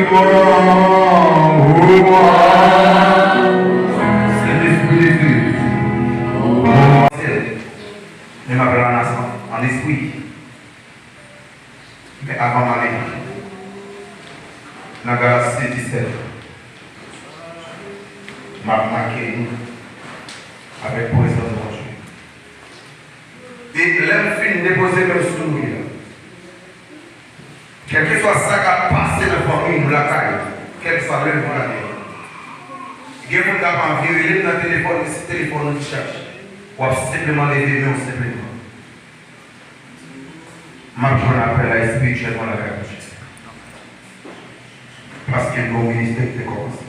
C'est l'esprit de Dieu. Je m'appelle en esprit. Mais avant d'aller, dans la grâce 17, je m'ai marqué avec la présence de Dieu. Et l'homme déposé même sur nous. Quel que soit ça qui a passé dans la famille ou la caille, quel que soit l'homme pour la vie. Il y a des gens qui ont envie dans le téléphone, et ce téléphone nous cherche. Ou simplement lever, mais simplement. Je l'appelle spirituellement la caille. Parce qu'il y a un bon ministère qui est commencé.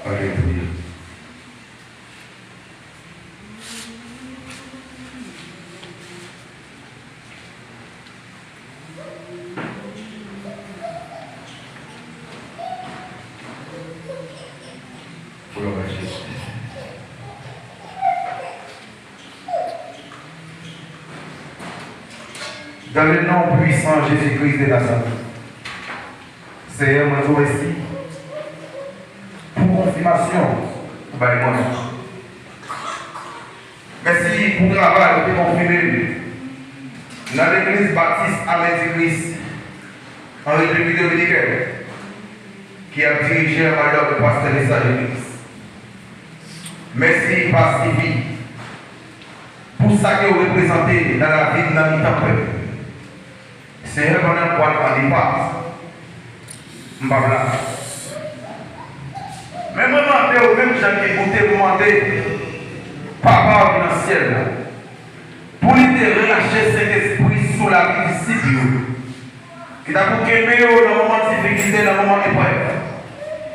Alléluia. Dans le nom puissant de Jésus-Christ de Nazareth, Seigneur, nous ici pour confirmation. Merci pour le travail que vous confirmez dans l'église baptiste Amen Christ en République dominicaine qui a dirigé la valeur de pasteur de sa église. Merci, Pasteur Sylvie, pour ça que vous représentez dans la vie de notre temple. Seigneur, pendant quoi on dépasse, je là. Mais moi, je même gens qui écoutent, vous demandez, Papa dans le ciel, pour lui relâcher cet esprit sous la vie du disciple, qui t'a pour aimer dans le moment de difficulté, dans le moment d'épreuve.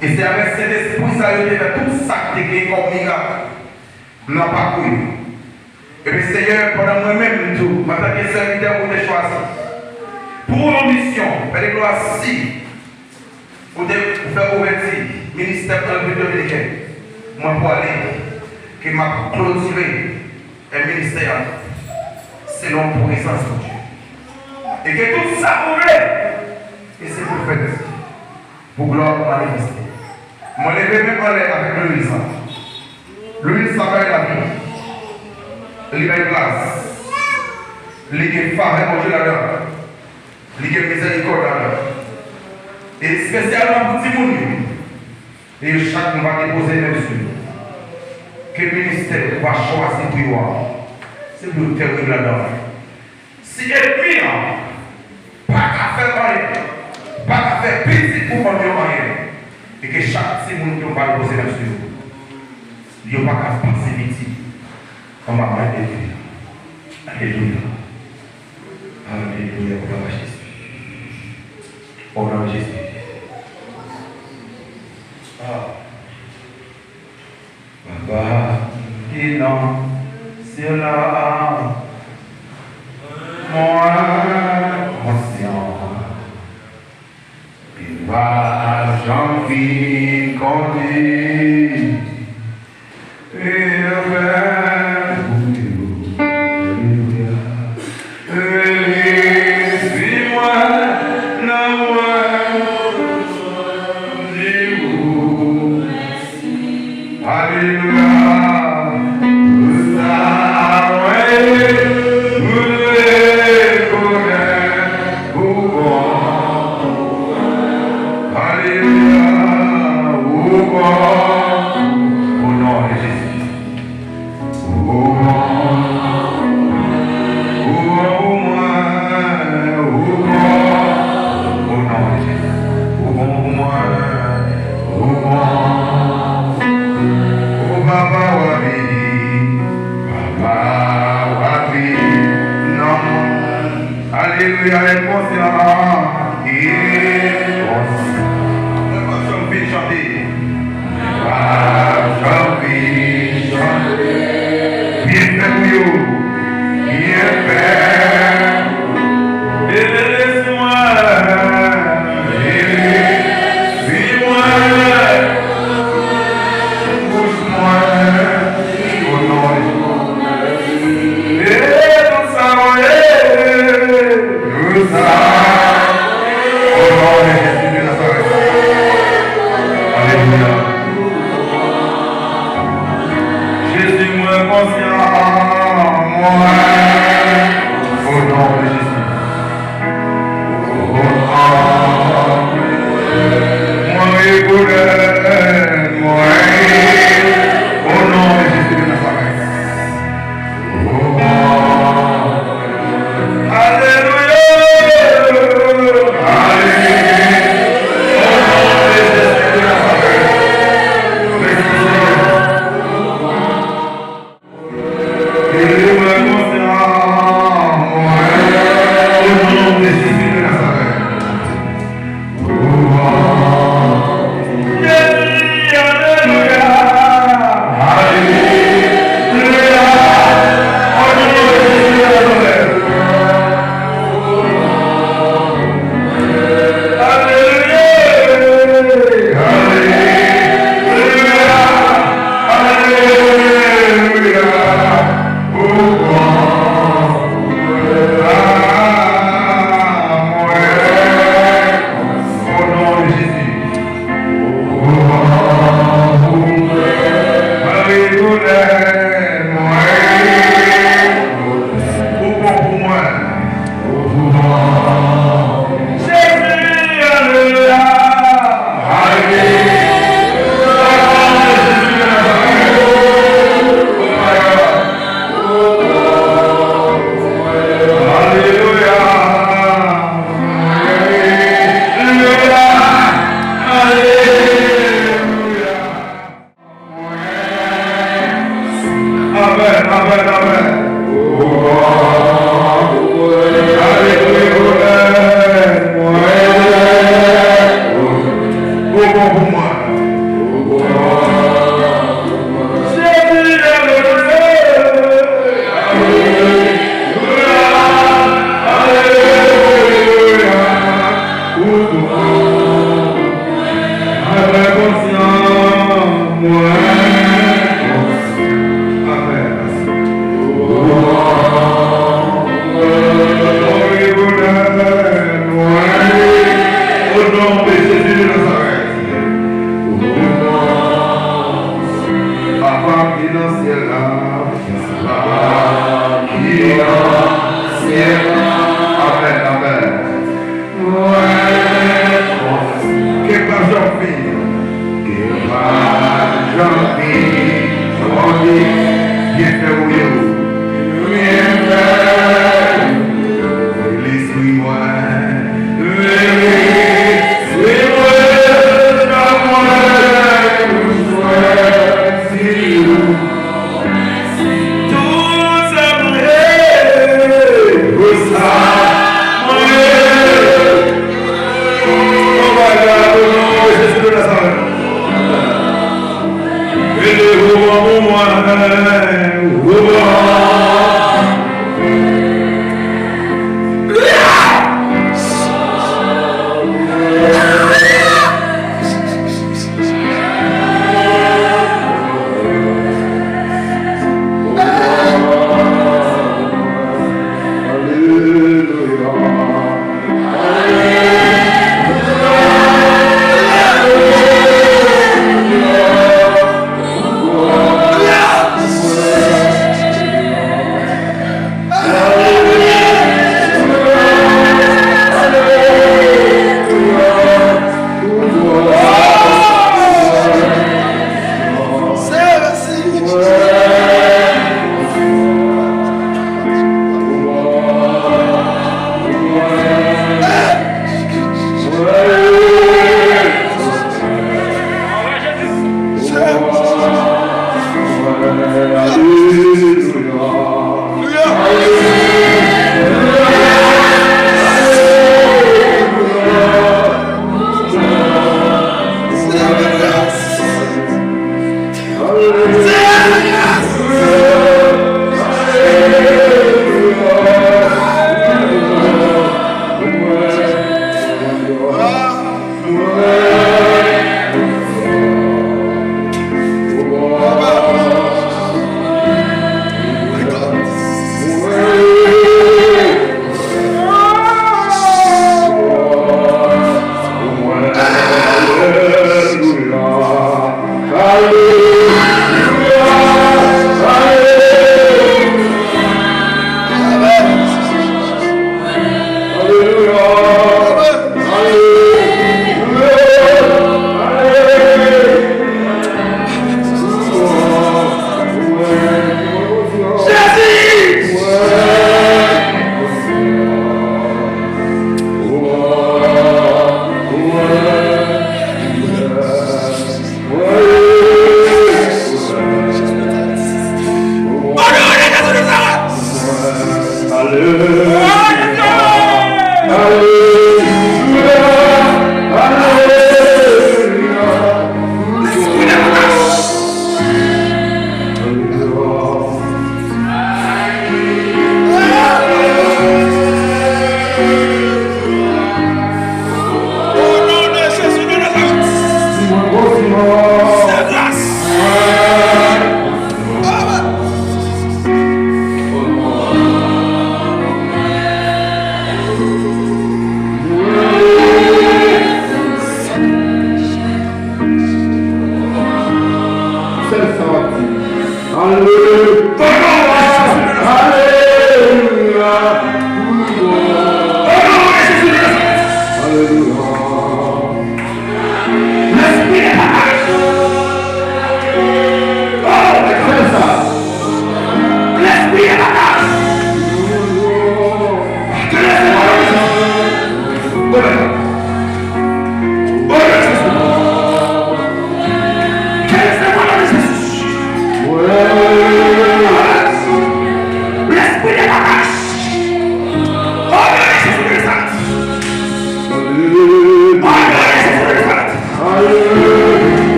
Et c'est avec cet esprit ça que fait tout ça qui est comme miracle. Nous n'avons pas cru. Et puis Seigneur, pendant moi-même, tout, ma tant que serviteur, vous avez choisi. Pour l'ambition, pour les gloires si, pour faire ouverture, ministère de la République dominicaine, moi pour aller, qui m'a clôturé un ministère selon la puissance de Dieu. Et que tout ça pour et c'est pour faire de pour gloire manifester. Moi, je vais même aller avec Louis. Louis, ça va être la vie. Il a une place. Il est phare et Dieu là-dedans. Il est miséricorde là-dedans. Et spécialement pour tout le monde. Et chaque monde va déposer même sur nous. Quel ministère va choisir pour voir. C'est pour terrible là-dedans. Si ennemi, pas qu'à faire rien, pas qu'à faire petit pour mon Dieu rien. Et que chaque monde qui va déposer même sur nous. Il n'y a pas qu'à passer vite. On va mettre des vies. Alléluia. Alléluia. Au nom de Jésus. Au nom de Jésus. Baba, qui non, c'est là. Moi, conscient. Il va, j'envie, conduire. Jésus, moi conscient, moi, au nom de Jésus. Moi, moi, au nom de Jésus de Nazareth. Alléluia.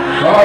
Alléluia.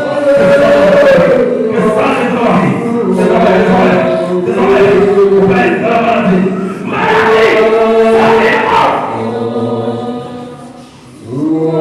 Oh